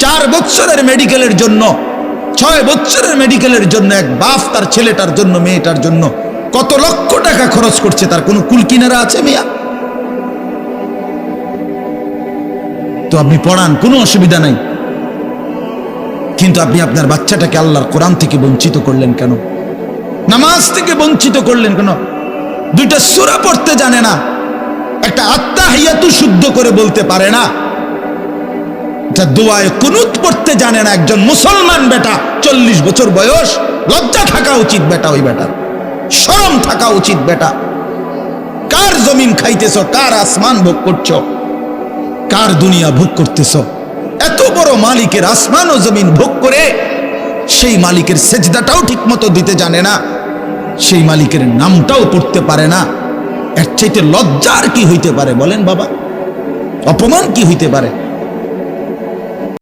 4 বছরের মেডিকেলের জন্য, 6 বছরের মেডিকেলের জন্য এক বাপ তার ছেলেটার জন্য, মেয়েটার জন্য কত লক্ষ টাকা খরচ করছে, তার কোনো কুল কিনারা আছে মিয়া? তো আপনি পড়ান, কোনো অসুবিধা নাই, কিন্তু আপনি আপনার বাচ্চাটাকে আল্লাহর কোরআন থেকে বঞ্চিত করলেন কেন? নামাজ থেকে বঞ্চিত করলেন কেন? 2টা সূরা পড়তে জানে না, একটা আত্তাহিয়াতু শুদ্ধ করে বলতে পারে না, এটা দোয়ায়ে কুনুত পড়তে জানে না। একজন মুসলমান বেটা, 40 বছর বয়স, লজ্জা থাকা উচিত বেটা, ওই বেটার শরম থাকা উচিত বেটা। কার জমিন খাইতেছ, কার আসমান ভোগ করছ, কার দুনিয়া ভোগ করতেছ? এত বড় মালিকের আসমান ও জমিন ভোগ করে সেই মালিকের সেজদাটাও ঠিক মতো দিতে জানে না, সেই মালিকের নামটাও পড়তে পারে না। এর চাইতে লজ্জার কি হইতে পারে বলেন বাবা? অপমান কি হইতে পারে?